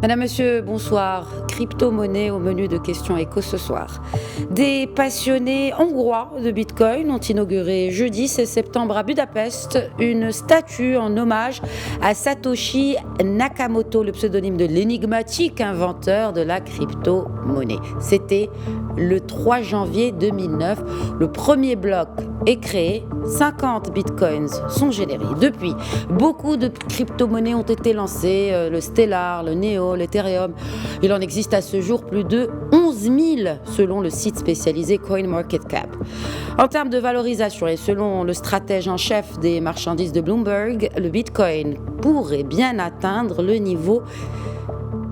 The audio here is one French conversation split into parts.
Madame, Monsieur, bonsoir. Crypto-monnaie au menu de questions éco ce soir. Des passionnés hongrois de Bitcoin ont inauguré jeudi 16 septembre à Budapest une statue en hommage à Satoshi Nakamoto, le pseudonyme de l'énigmatique inventeur de la crypto-monnaie. C'était le 3 janvier 2009. Le premier bloc est créé, 50 bitcoins sont générés. Depuis, beaucoup de crypto-monnaies ont été lancées, le Stellar, le Neo, l'Ethereum. Il en existe à ce jour plus de 11 000 selon le site spécialisé CoinMarketCap. En termes de valorisation et selon le stratège en chef des marchandises de Bloomberg, le Bitcoin pourrait bien atteindre le niveau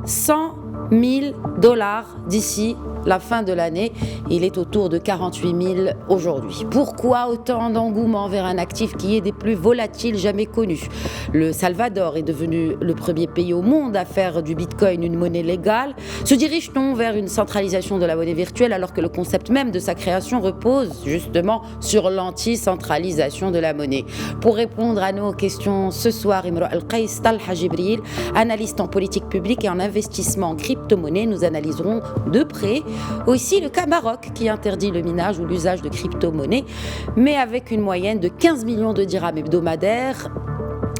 100 000 $ d'ici la fin de l'année. Il est autour de 48 000 aujourd'hui. Pourquoi autant d'engouement vers un actif qui est des plus volatiles jamais connus? Le Salvador est devenu le premier pays au monde à faire du Bitcoin une monnaie légale. Se dirige-t-on vers une centralisation de la monnaie virtuelle alors que le concept même de sa création repose justement sur l'anti-centralisation de la monnaie? Pour répondre à nos questions ce soir, Imro El-Qais Talha Jibril, analyste en politique publique et en investissement en crypto-monnaie, nous analyserons de près aussi le cas Maroc qui interdit le minage ou l'usage de crypto-monnaies, mais avec une moyenne de 15 millions de dirhams hebdomadaires.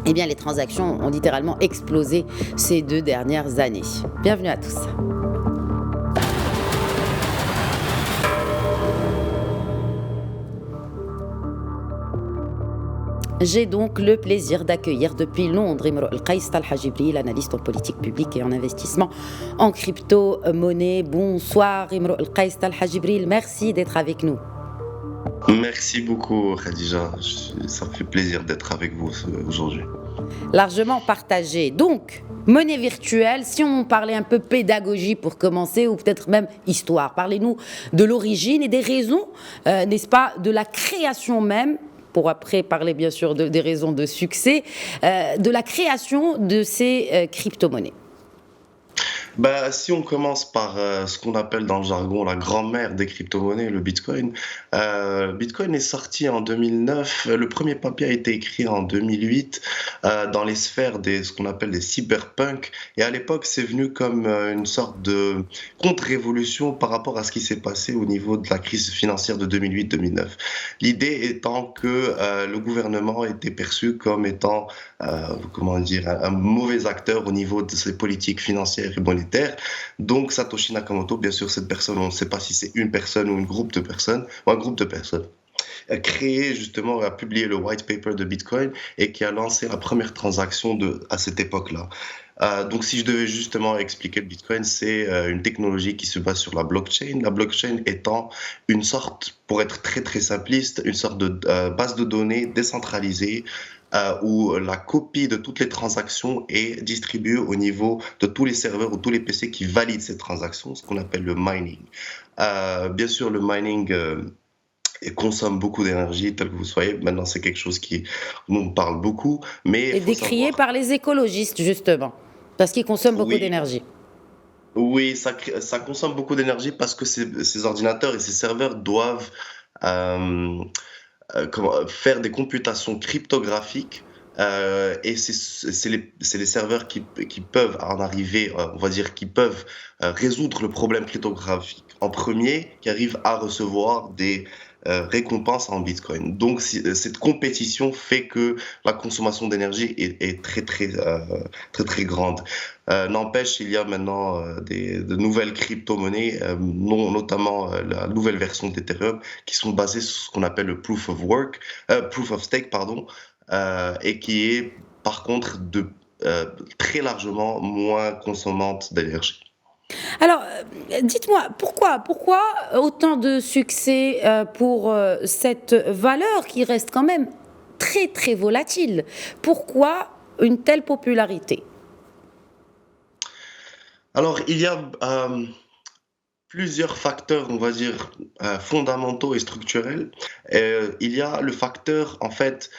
Eh bien, les transactions ont littéralement explosé ces 2 dernières années. Bienvenue à tous. J'ai donc le plaisir d'accueillir depuis Londres Imro El-Qais Talha Jibril, analyste en politique publique et en investissement en crypto-monnaie. Bonsoir Imro El-Qais Talha Jibril, merci d'être avec nous. Merci beaucoup Khadija, ça me fait plaisir d'être avec vous aujourd'hui. Largement partagé. Donc, monnaie virtuelle, si on parlait un peu pédagogie pour commencer, ou peut-être même histoire, parlez-nous de l'origine et des raisons, n'est-ce pas, de la création même, pour après parler bien sûr des raisons de succès, de la création de ces crypto-monnaies. Si on commence par ce qu'on appelle dans le jargon la grand-mère des crypto-monnaies, le Bitcoin. Bitcoin est sorti en 2009. Le premier papier a été écrit en 2008 dans les sphères ce qu'on appelle des cyberpunks. Et à l'époque, c'est venu comme une sorte de contre-révolution par rapport à ce qui s'est passé au niveau de la crise financière de 2008-2009. L'idée étant que le gouvernement était perçu comme étant un mauvais acteur au niveau de ses politiques financières et monétaires. Donc Satoshi Nakamoto, bien sûr, cette personne, on ne sait pas si c'est une personne ou un groupe de personnes, a créé justement, a publié le white paper de Bitcoin et qui a lancé la première transaction à cette époque-là. Donc si je devais justement expliquer le Bitcoin, c'est une technologie qui se base sur la blockchain. La blockchain étant une sorte, pour être très très simpliste, une sorte de base de données décentralisée où la copie de toutes les transactions est distribuée au niveau de tous les serveurs ou tous les PC qui valident ces transactions, ce qu'on appelle le mining. Bien sûr, le mining consomme beaucoup d'énergie, tel que vous soyez. Maintenant, c'est quelque chose qui nous parle beaucoup. Et décrié par les écologistes, justement, parce qu'ils consomment beaucoup d'énergie. Oui, ça consomme beaucoup d'énergie parce que ces ordinateurs et ces serveurs doivent faire des computations cryptographiques et c'est les serveurs qui peuvent en arriver, on va dire, qui peuvent résoudre le problème cryptographique en premier, qui arrivent à recevoir des récompenses en Bitcoin. Donc cette compétition fait que la consommation d'énergie est très grande. N'empêche, il y a maintenant de nouvelles crypto-monnaies, notamment la nouvelle version d'Ethereum, qui sont basées sur ce qu'on appelle le proof of stake, et qui est par contre très largement moins consommante d'énergie. Alors, dites-moi, pourquoi autant de succès pour cette valeur qui reste quand même très très volatile? Pourquoi une telle popularité? Alors, il y a plusieurs facteurs, on va dire, fondamentaux et structurels. Il y a le facteur, en fait,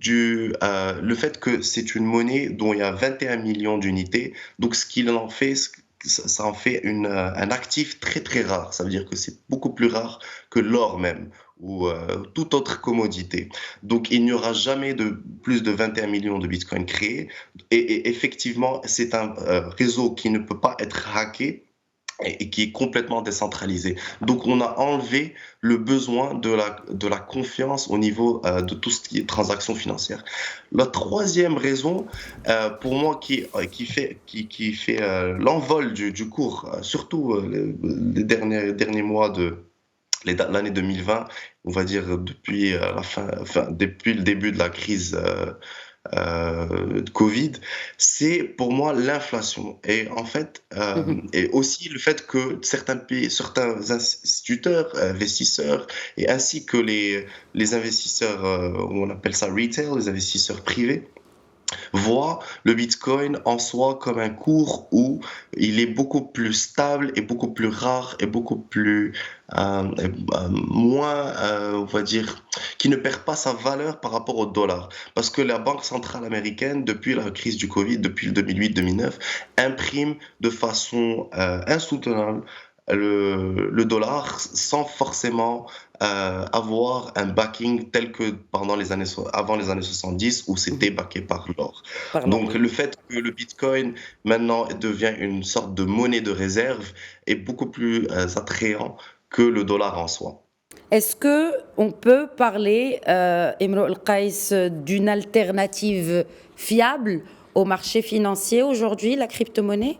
le fait que c'est une monnaie dont il y a 21 millions d'unités. Donc, ce qui en fait, ça en fait un actif très très rare. Ça veut dire que c'est beaucoup plus rare que l'or même ou toute autre commodité. Donc il n'y aura jamais de plus de 21 millions de bitcoins créés. Et effectivement, c'est un réseau qui ne peut pas être hacké et qui est complètement décentralisé. Donc on a enlevé le besoin de la confiance au niveau de tout ce qui est transactions financières. La troisième raison, pour moi, qui fait l'envol du cours, surtout les derniers mois de l'année 2020, on va dire depuis depuis le début de la crise de Covid, c'est pour moi l'inflation. Et en fait, Mhm. et aussi le fait que certains pays, certains instituteurs, investisseurs, et ainsi que les investisseurs, on appelle ça retail, les investisseurs privés, voit le Bitcoin en soi comme un cours où il est beaucoup plus stable et beaucoup plus rare et beaucoup plus moins, on va dire, qui ne perd pas sa valeur par rapport au dollar. Parce que la Banque centrale américaine, depuis la crise du Covid, depuis le 2008-2009, imprime de façon insoutenable le dollar sans forcément avoir un backing tel que avant les années 70 où c'était Mhm. backé par l'or. Par l'or, Donc oui. le fait que le Bitcoin maintenant devient une sorte de monnaie de réserve est beaucoup plus attrayant que le dollar en soi. Est-ce que on peut parler, Imro El Kais, d'une alternative fiable au marché financier aujourd'hui, la crypto-monnaie?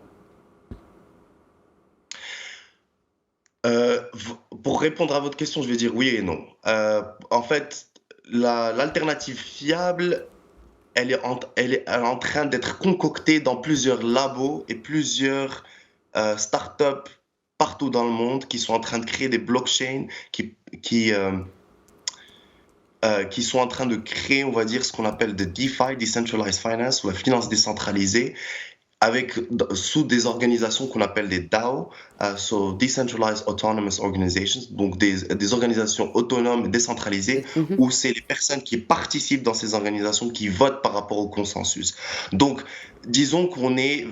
Pour répondre à votre question, je vais dire oui et non. En fait, l'alternative fiable, elle est en train d'être concoctée dans plusieurs labos et plusieurs startups partout dans le monde qui sont en train de créer des blockchains qui, euh, qui sont en train de créer, on va dire, ce qu'on appelle de DeFi, Decentralized Finance, ou la finance décentralisée, sous des organisations qu'on appelle des DAO, so Decentralized Autonomous Organizations, donc des organisations autonomes et décentralisées, Mhm. où c'est les personnes qui participent dans ces organisations qui votent par rapport au consensus. Donc, disons qu'on est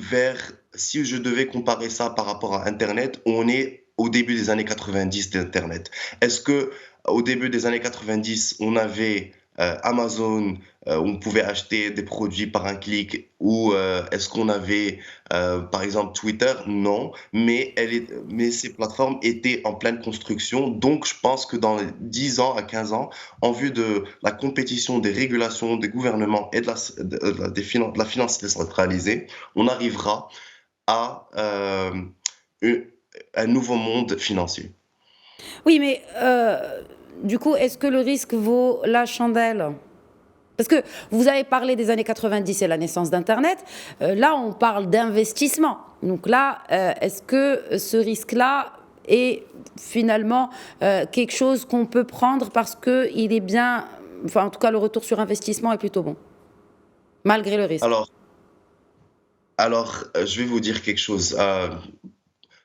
si je devais comparer ça par rapport à Internet, on est au début des années 90 d'Internet. Est-ce que au début des années 90, on avait Amazon, on pouvait acheter des produits par un clic, ou est-ce qu'on avait, par exemple, Twitter? Non, mais ces plateformes étaient en pleine construction. Donc, je pense que dans les 10 ans à 15 ans, en vue de la compétition, des régulations, des gouvernements et de la finance décentralisée, on arrivera à une- un nouveau monde financier. Oui, mais du coup, est-ce que le risque vaut la chandelle? Parce que vous avez parlé des années 90 et la naissance d'Internet. Là, on parle d'investissement. Donc là, est-ce que ce risque-là est finalement quelque chose qu'on peut prendre parce qu'il est bien, enfin en tout cas le retour sur investissement est plutôt bon, malgré le risque. Alors, je vais vous dire quelque chose.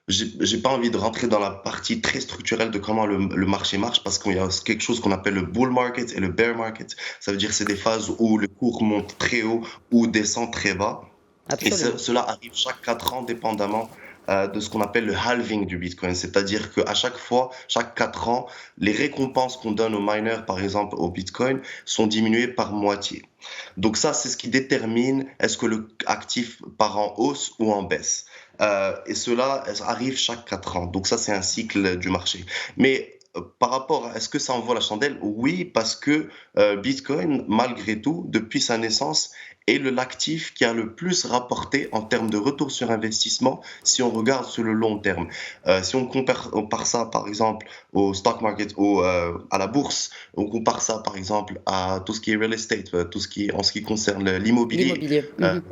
J'ai pas envie de rentrer dans la partie très structurelle de comment le marché marche parce qu'il y a quelque chose qu'on appelle le bull market et le bear market. Ça veut dire que c'est des phases où le cours monte très haut ou descend très bas. Et Absolument. cela arrive chaque 4 ans, dépendamment de ce qu'on appelle le halving du Bitcoin. C'est-à-dire qu'à chaque fois, chaque 4 ans, les récompenses qu'on donne aux miners, par exemple au Bitcoin, sont diminuées par moitié. Donc ça, c'est ce qui détermine est-ce que le actif part en hausse ou en baisse. Et cela arrive chaque 4 ans. Donc ça, c'est un cycle du marché. Mais par rapport à est-ce que ça en vaut la chandelle? Oui, parce que Bitcoin, malgré tout, depuis sa naissance, est l'actif qui a le plus rapporté en termes de retour sur investissement si on regarde sur le long terme. Si on compare ça, par exemple, au stock market, à la bourse, on compare ça, par exemple, à tout ce qui est real estate, en ce qui concerne l'immobilier, L'immobilier. euh, Mhm.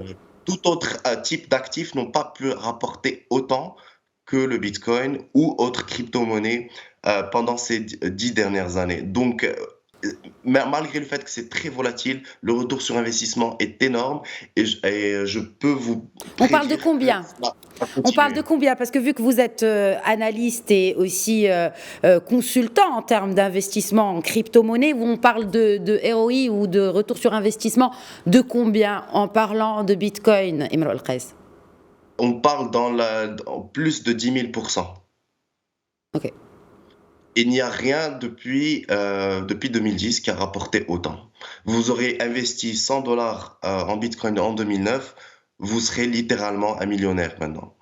tout autre type d'actifs n'ont pas pu rapporter autant que le Bitcoin ou autres crypto-monnaies pendant ces 10 dernières années. Donc, malgré le fait que c'est très volatile, le retour sur investissement est énorme et je peux vous On parle de prédire que combien? ça va On parle de continuer. combien? Parce que vu que vous êtes analyste et aussi consultant en termes d'investissement en crypto-monnaie, on parle de ROI ou de retour sur investissement de combien en parlant de Bitcoin, Imro El Kais? On parle dans plus de 10 000%. Ok. Il n'y a rien depuis 2010 qui a rapporté autant. Vous aurez investi 100 dollars en Bitcoin en 2009, vous serez littéralement un millionnaire maintenant.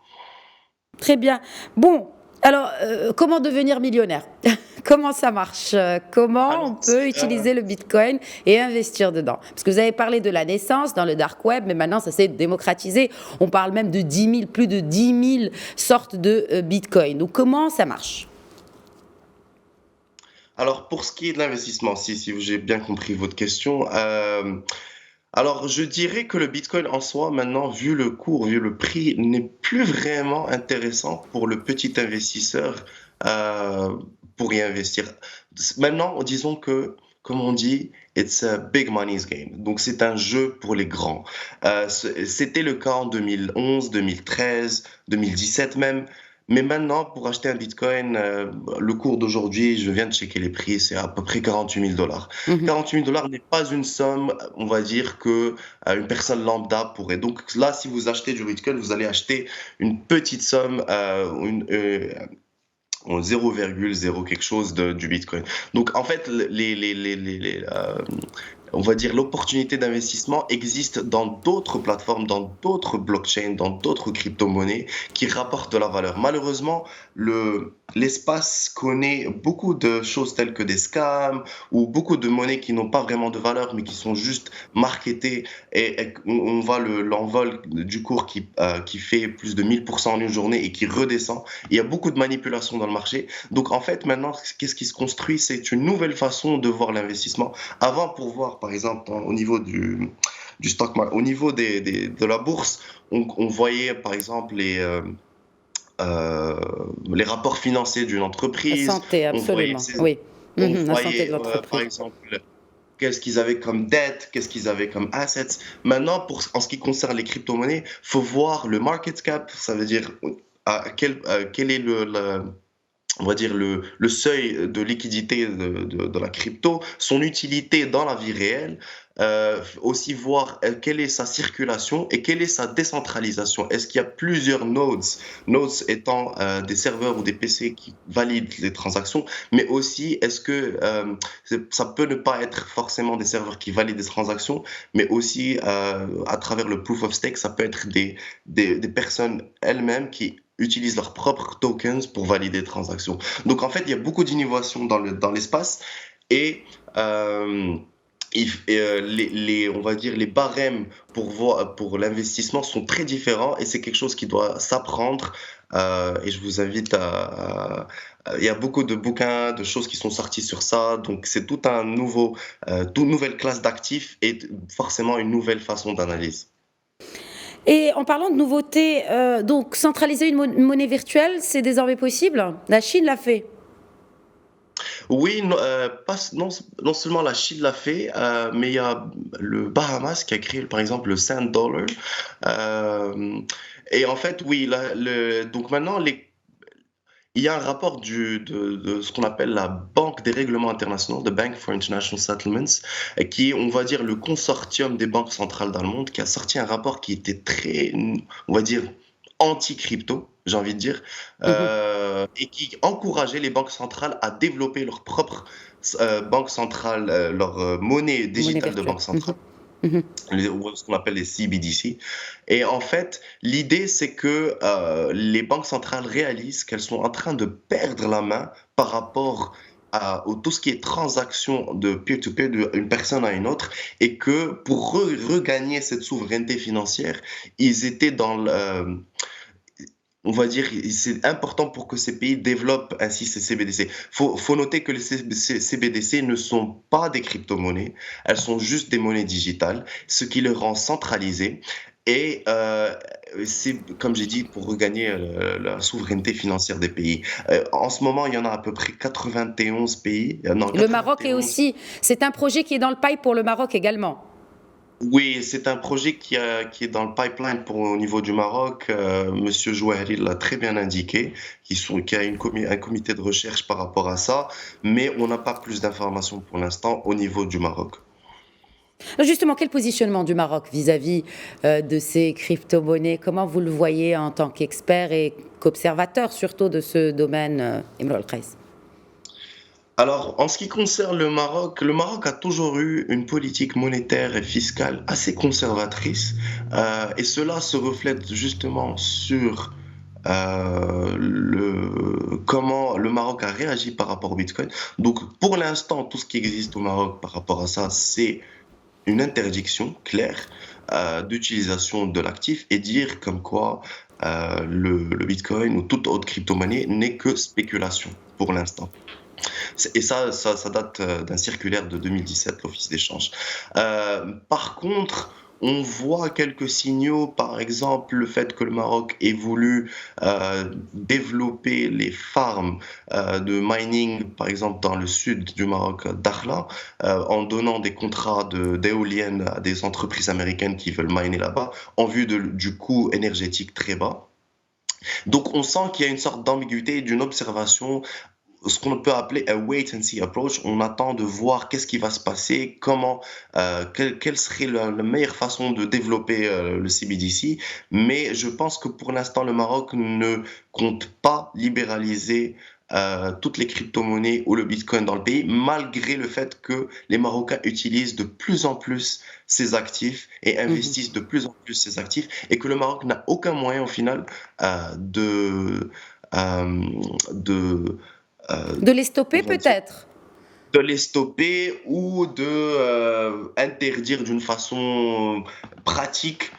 Très bien. Bon, alors, comment devenir millionnaire? Comment ça marche? Comment on Alors, peut utiliser le Bitcoin et investir dedans? Parce que vous avez parlé de la naissance dans le dark web, mais maintenant ça s'est démocratisé. On parle même de 10 000, plus de 10 000 sortes de Bitcoin. Donc comment ça marche? alors, pour ce qui est de l'investissement, si j'ai bien compris votre question, alors je dirais que le Bitcoin en soi, maintenant, vu le cours, vu le prix, n'est plus vraiment intéressant pour le petit investisseur euh, pour y investir. Maintenant, disons que, comme on dit, it's a big money's game. Donc, c'est un jeu pour les grands. C'était le cas en 2011, 2013, 2017 même. Mais maintenant, pour acheter un Bitcoin, le cours d'aujourd'hui, je viens de checker les prix, c'est à peu près 48 000 dollars. Mhm. 48 000 dollars n'est pas une somme, on va dire, que une personne lambda pourrait. Donc là, si vous achetez du Bitcoin, vous allez acheter une petite somme, 0,0 quelque chose du Bitcoin. Donc en fait, on va dire l'opportunité d'investissement existe dans d'autres plateformes, dans d'autres blockchains, dans d'autres crypto-monnaies qui rapportent de la valeur. Malheureusement, l'espace connaît beaucoup de choses telles que des scams ou beaucoup de monnaies qui n'ont pas vraiment de valeur mais qui sont juste marketées et on voit l'envol du cours qui fait plus de 1000% en une journée et qui redescend. Il y a beaucoup de manipulations dans le marché. Donc en fait, maintenant, qu'est-ce qui se construit? C'est une nouvelle façon de voir l'investissement. Avant, pour voir, par exemple, au niveau du stock market, au niveau de la bourse, on voyait, par exemple, euh, les rapports financiers d'une La entreprise, santé, on voyait, absolument. Oui. on Mhm, la santé de voyait par l'entreprise. exemple, qu'est-ce qu'ils avaient comme dette, qu'est-ce qu'ils avaient comme assets. Maintenant, en ce qui concerne les crypto-monnaies, faut voir le market cap, ça veut dire quel est on va dire le seuil de liquidité de la crypto, son utilité dans la vie réelle, aussi voir quelle est sa circulation et quelle est sa décentralisation. Est-ce qu'il y a plusieurs nodes, nodes étant des serveurs ou des PC qui valident les transactions, mais aussi est-ce que ça peut ne pas être forcément des serveurs qui valident des transactions, mais aussi à travers le proof of stake, ça peut être des personnes elles-mêmes qui utilisent leurs propres tokens pour valider des transactions. Donc en fait, il y a beaucoup d'innovations dans l'espace et euh, on va dire les barèmes pour l'investissement sont très différents et c'est quelque chose qui doit s'apprendre. Et je vous invite il y a beaucoup de bouquins, de choses qui sont sortis sur ça. Donc c'est toute nouvelle classe d'actifs et forcément une nouvelle façon d'analyse. Et en parlant de nouveautés, donc centraliser une monnaie virtuelle, c'est désormais possible? La Chine l'a fait. Oui, non, non seulement la Chine l'a fait, mais il y a le Bahamas qui a créé, par exemple, le Sand Dollar. Euh, et en fait, oui, donc maintenant, il y a un rapport de ce qu'on appelle la Banque des règlements internationaux, the Bank for International Settlements, qui est, on va dire, le consortium des banques centrales dans le monde, qui a sorti un rapport qui était très, on va dire, anti-crypto, j'ai envie de dire, Mhm. et qui encourageait les banques centrales à développer leur propre banque centrale, leur monnaie Monnaie digitale de virtuelle. banque Mhm. centrale, Mhm. ou ce qu'on appelle les CBDC. Et en fait, l'idée, c'est que les banques centrales réalisent qu'elles sont en train de perdre la main par rapport tout ce qui est transaction de peer-to-peer, d'une personne à une autre, et que pour regagner cette souveraineté financière, ils étaient on va dire, c'est important pour que ces pays développent ainsi ces CBDC. Faut noter que ces CBDC ne sont pas des crypto-monnaies, elles sont juste des monnaies digitales, ce qui les rend centralisées. Et c'est, comme j'ai dit, pour regagner la souveraineté financière des pays. En ce moment, il y en a à peu près 91 pays. Non, Le Maroc est 91. aussi. C'est un projet qui est dans le pipe pour le Maroc également. Oui, c'est un projet qui est dans le pipeline au niveau du Maroc. Monsieur Jouahri l'a très bien indiqué, qui a un comité de recherche par rapport à ça, mais on n'a pas plus d'informations pour l'instant au niveau du Maroc. Justement, quel positionnement du Maroc vis-à-vis de ces crypto-monnaies? Comment vous le voyez en tant qu'expert et qu'observateur surtout de ce domaine, Imre El Kais? Alors, en ce qui concerne le Maroc a toujours eu une politique monétaire et fiscale assez conservatrice, et cela se reflète justement sur comment le Maroc a réagi par rapport au Bitcoin. Donc, pour l'instant, tout ce qui existe au Maroc par rapport à ça, c'est une interdiction claire d'utilisation de l'actif et dire comme quoi le Bitcoin ou toute autre crypto-monnaie n'est que spéculation pour l'instant. Et ça date d'un circulaire de 2017, l'Office d'échange. Par contre, on voit quelques signaux, par exemple le fait que le Maroc ait voulu développer les farms de mining, par exemple dans le sud du Maroc, Dakhla, en donnant des contrats d'éoliennes à des entreprises américaines qui veulent miner là-bas, en vue du coût énergétique très bas. Donc on sent qu'il y a une sorte d'ambiguïté, d'une observation, ce qu'on peut appeler a wait and see approach. On attend de voir qu'est-ce qui va se passer, quelle serait la meilleure façon de développer le CBDC. Mais je pense que pour l'instant, le Maroc ne compte pas libéraliser toutes les crypto-monnaies ou le Bitcoin dans le pays, malgré le fait que les Marocains utilisent de plus en plus ces actifs et Mhm. investissent de plus en plus ces actifs, et que le Maroc n'a aucun moyen au final euh, de De les stopper on va dire, peut-être? de les stopper ou de interdire d'une façon pratique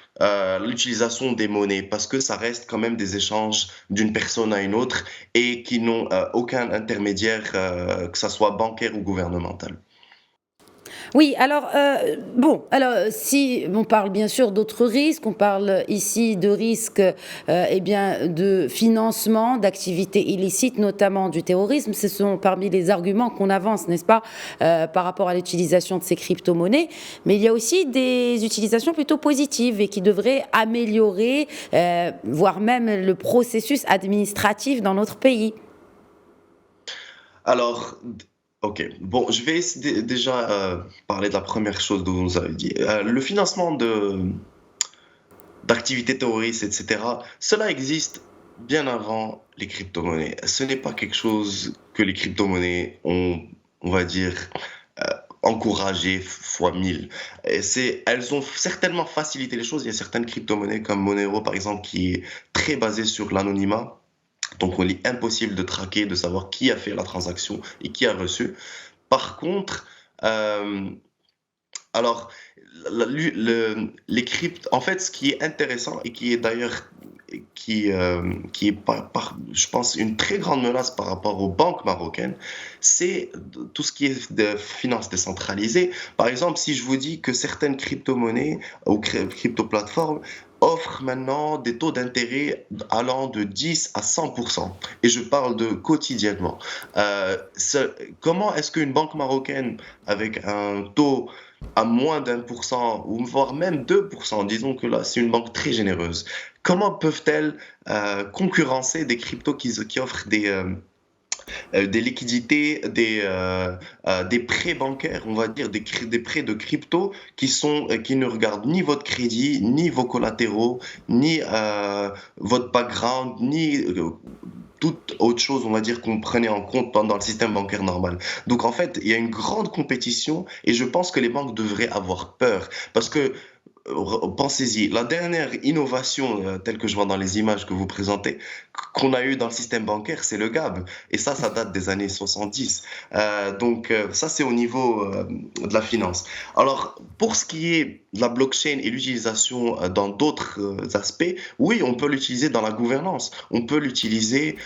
l'utilisation des monnaies, parce que ça reste quand même des échanges d'une personne à une autre et qui n'ont aucun intermédiaire, que ça soit bancaire ou gouvernemental. Oui, alors, bon, alors, si on parle bien sûr d'autres risques, on parle ici de risques, eh bien, de financement d'activités illicites, notamment du terrorisme. Ce sont parmi les arguments qu'on avance, n'est-ce pas, par rapport à l'utilisation de ces crypto-monnaies. Mais il y a aussi des utilisations plutôt positives et qui devraient améliorer, voire même le processus administratif dans notre pays. Alors, ok, bon, je vais déjà parler de la première chose dont vous avez dit. Le financement d'activités terroristes, etc. Cela existe bien avant les crypto-monnaies. Ce n'est pas quelque chose que les crypto-monnaies ont, on va dire, euh, encouragé fois 1000. Elles ont certainement facilité les choses. Il y a certaines crypto-monnaies comme Monero, par exemple, qui est très basée sur l'anonymat. Donc, il est impossible de traquer, de savoir qui a fait la transaction et qui a reçu. Par contre, euh, alors, les cryptes, en fait, ce qui est intéressant et qui est d'ailleurs, qui est, je pense, une très grande menace par rapport aux banques marocaines, c'est tout ce qui est de finances décentralisées. Par exemple, si je vous dis que certaines crypto-monnaies ou crypto-plateformes offrent maintenant des taux d'intérêt allant de 10 à 100%, et je parle de quotidiennement. Comment est-ce qu'une banque marocaine avec un taux à moins d'1%, ou voire même 2%, disons que là, c'est une banque très généreuse. Comment peuvent-elles concurrencer des cryptos qui offrent des liquidités, des prêts bancaires, on va dire, des prêts de crypto qui ne regardent ni votre crédit, ni vos collatéraux, ni votre background, ni toute autre chose, on va dire, qu'on prenait en compte dans le système bancaire normal. Donc en fait, il y a une grande compétition et je pense que les banques devraient avoir peur parce que pensez-y, la dernière innovation, telle que je vois dans les images que vous présentez, qu'on a eu dans le système bancaire, c'est le GAB. Et ça date des années 70. Ça, c'est au niveau de la finance. Alors, pour ce qui est de la blockchain et l'utilisation dans d'autres aspects, oui, on peut l'utiliser dans la gouvernance. On peut l'utiliser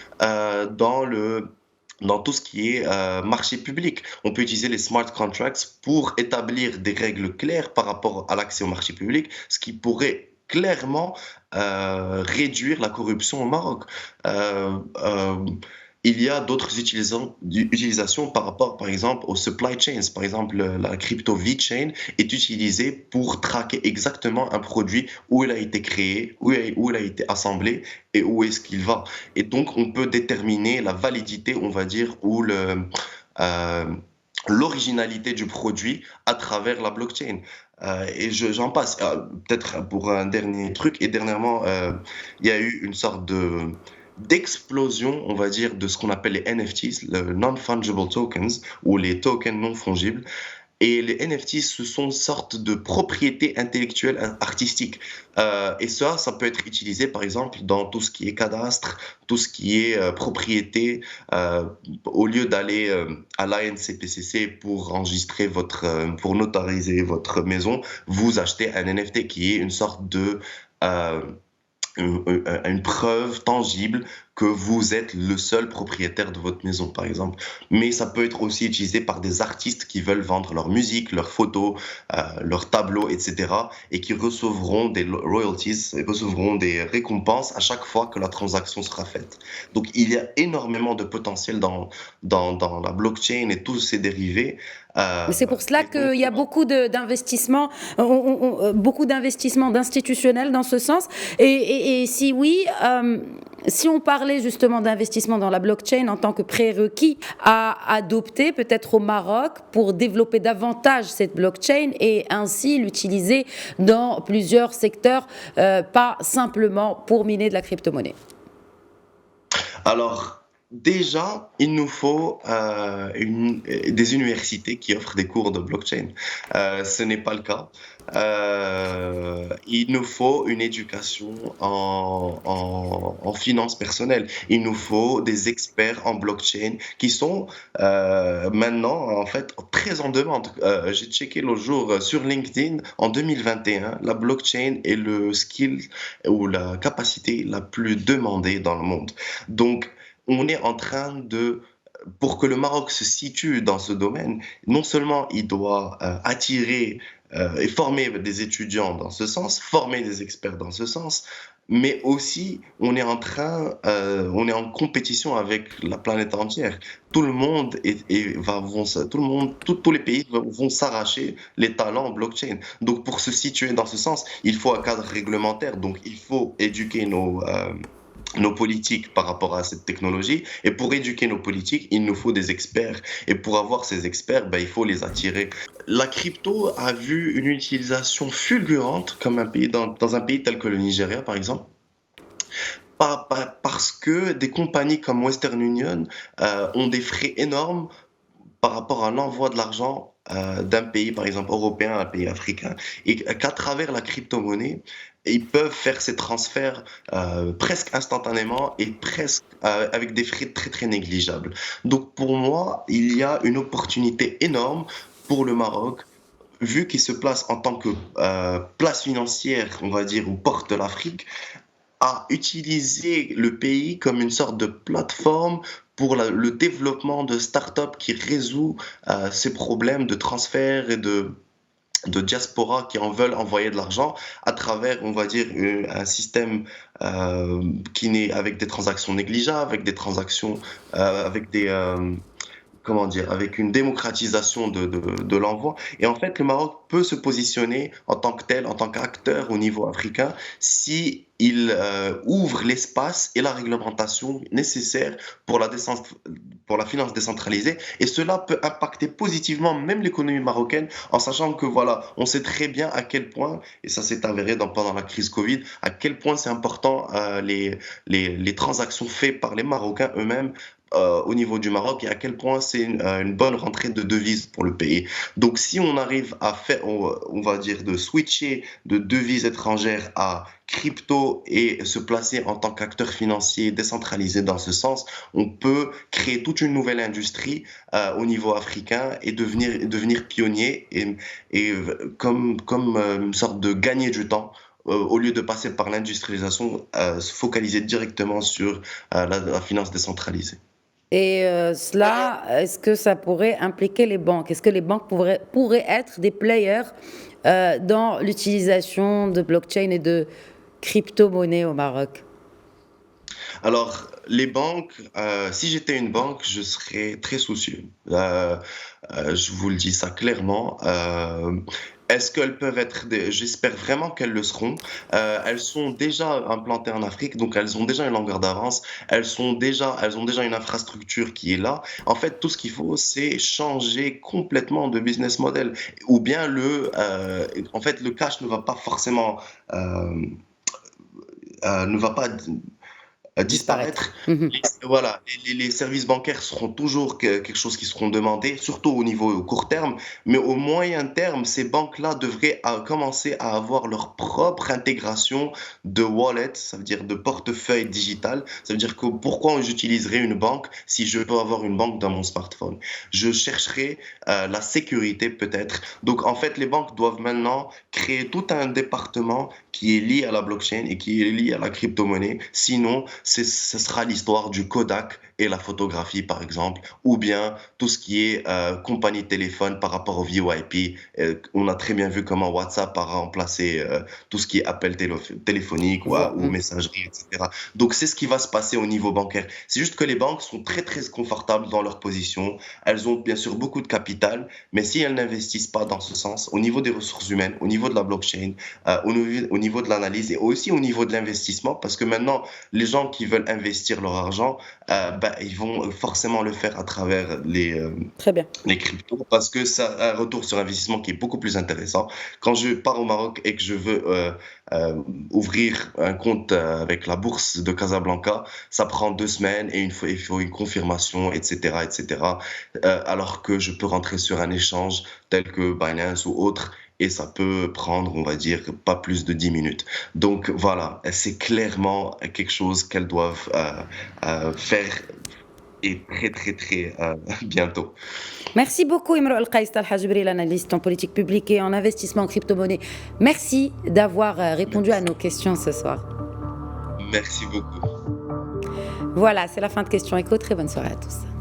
dans tout ce qui est marché public. On peut utiliser les smart contracts pour établir des règles claires par rapport à l'accès au marché public, ce qui pourrait clairement réduire la corruption au Maroc. Euh, euh, il y a d'autres utilisations par rapport, par exemple, aux supply chains. Par exemple, la crypto VeChain est utilisée pour traquer exactement un produit, où il a été créé, où il a été assemblé et où est-ce qu'il va. Et donc, on peut déterminer la validité, on va dire, ou euh, l'originalité du produit à travers la blockchain. J'en passe. Peut-être pour un dernier truc, et dernièrement, il y a eu une sorte d'explosion, on va dire, de ce qu'on appelle les NFTs, le Non-Fungible Tokens, ou les tokens non fongibles. Et les NFT, ce sont une sorte de propriété intellectuelle artistique. Et ça peut être utilisé, par exemple, dans tout ce qui est cadastre, tout ce qui est propriété. Au lieu d'aller à l'ANCPCC pour enregistrer pour notariser votre maison, vous achetez un NFT qui est une sorte de euh, une preuve tangible que vous êtes le seul propriétaire de votre maison, par exemple. Mais ça peut être aussi utilisé par des artistes qui veulent vendre leur musique, leurs photos, leurs tableaux, etc. et qui recevront des royalties, et recevront des récompenses à chaque fois que la transaction sera faite. Donc, il y a énormément de potentiel dans la blockchain et tous ses dérivés. Mais c'est pour cela Et donc, qu'il y a d'investissements, beaucoup d'investissements d'institutionnels dans ce sens. Et si oui, si on parlait justement d'investissement dans la blockchain en tant que prérequis à adopter peut-être au Maroc pour développer davantage cette blockchain et ainsi l'utiliser dans plusieurs secteurs, pas simplement pour miner de la crypto-monnaie. Alors, déjà, il nous faut des universités qui offrent des cours de blockchain. Ce n'est pas le cas. Il nous faut une éducation en finances personnelles. Il nous faut des experts en blockchain qui sont maintenant, en fait, très en demande. J'ai checké l'autre jour sur LinkedIn, en 2021, la blockchain est le skill ou la capacité la plus demandée dans le monde. Donc, on est en train pour que le Maroc se situe dans ce domaine, non seulement il doit attirer et former des étudiants dans ce sens, former des experts dans ce sens, mais aussi on est en compétition avec la planète entière. Tout le monde tout le monde, tous les pays vont s'arracher les talents en blockchain. Donc pour se situer dans ce sens, il faut un cadre réglementaire. Donc il faut éduquer nos politiques par rapport à cette technologie. Et pour éduquer nos politiques, il nous faut des experts. Et pour avoir ces experts, ben, il faut les attirer. La crypto a vu une utilisation fulgurante comme dans un pays tel que le Nigeria, par exemple. Parce que des compagnies comme Western Union ont des frais énormes par rapport à l'envoi de l'argent d'un pays, par exemple européen, à un pays africain, et qu'à travers la crypto-monnaie, ils peuvent faire ces transferts presque instantanément et presque avec des frais très très négligeables. Donc pour moi, il y a une opportunité énorme pour le Maroc, vu qu'il se place en tant que place financière, on va dire, ou porte de l'Afrique, à utiliser le pays comme une sorte de plateforme pour le développement de start-up qui résout ces problèmes de transfert et de diaspora qui en veulent envoyer de l'argent à travers, on va dire, un système qui n'est avec des transactions négligeables, avec des transactions, avec des, comment dire, avec une démocratisation de l'envoi. Et en fait, le Maroc peut se positionner en tant que tel, en tant qu'acteur au niveau africain, si il ouvre l'espace et la réglementation nécessaires pour la finance décentralisée. Et cela peut impacter positivement même l'économie marocaine, en sachant que voilà, on sait très bien à quel point, et ça s'est avéré pendant la crise Covid, à quel point c'est important les transactions faites par les Marocains eux-mêmes au niveau du Maroc et à quel point c'est une bonne rentrée de devises pour le pays. Donc si on arrive à faire, on va dire, de switcher de devises étrangères à crypto et se placer en tant qu'acteur financier décentralisé dans ce sens, on peut créer toute une nouvelle industrie au niveau africain et devenir pionnier et comme une sorte de gagner du temps au lieu de passer par l'industrialisation, se focaliser directement sur la finance décentralisée. Et cela, est-ce que ça pourrait impliquer les banques? Est-ce que les banques pourraient être des players dans l'utilisation de blockchain et de crypto-monnaie au Maroc? Alors, les banques, si j'étais une banque, je serais très soucieux. Je vous le dis ça clairement. Est-ce qu'elles peuvent être j'espère vraiment qu'elles le seront. Elles sont déjà implantées en Afrique, donc elles ont déjà une longueur d'avance. Elles ont déjà une infrastructure qui est là. En fait, tout ce qu'il faut, c'est changer complètement de business model. Ou bien en fait, le cash ne va pas forcément, ne va pas Disparaître. disparaître. Voilà, les services bancaires seront toujours quelque chose qui seront demandés, surtout au court terme, mais au moyen terme, ces banques-là devraient commencer à avoir leur propre intégration de wallet, ça veut dire de portefeuille digital. Ça veut dire que pourquoi j'utiliserais une banque si je peux avoir une banque dans mon smartphone? Je chercherai la sécurité peut-être. Donc en fait, les banques doivent maintenant créer tout un département qui est lié à la blockchain et qui est lié à la crypto-monnaie. Sinon, ce sera l'histoire du Kodak et la photographie, par exemple, ou bien tout ce qui est compagnie de téléphone par rapport au VoIP. On a très bien vu comment WhatsApp a remplacé tout ce qui est appel téléphonique ou messagerie, etc. Donc, c'est ce qui va se passer au niveau bancaire. C'est juste que les banques sont très, très confortables dans leur position. Elles ont bien sûr beaucoup de capital, mais si elles n'investissent pas dans ce sens, au niveau des ressources humaines, au niveau de la blockchain, au niveau de l'analyse et aussi au niveau de l'investissement, parce que maintenant, les gens qui veulent investir leur argent, ils vont forcément le faire à travers Très bien. les cryptos parce que ça a un retour sur investissement qui est beaucoup plus intéressant. Quand je pars au Maroc et que je veux ouvrir un compte avec la bourse de Casablanca, ça prend 2 semaines et il faut une confirmation, etc., etc. Alors que je peux rentrer sur un échange tel que Binance ou autre et ça peut prendre, on va dire, pas plus de 10 minutes. Donc voilà, c'est clairement quelque chose qu'elles doivent faire et très très très bientôt. Merci beaucoup, Imro El-Kais Talha Jibril, analyste en politique publique et en investissement en crypto-monnaie. Merci d'avoir répondu à nos questions ce soir. Merci beaucoup. Voilà, c'est la fin de Question Écho. Très bonne soirée à tous.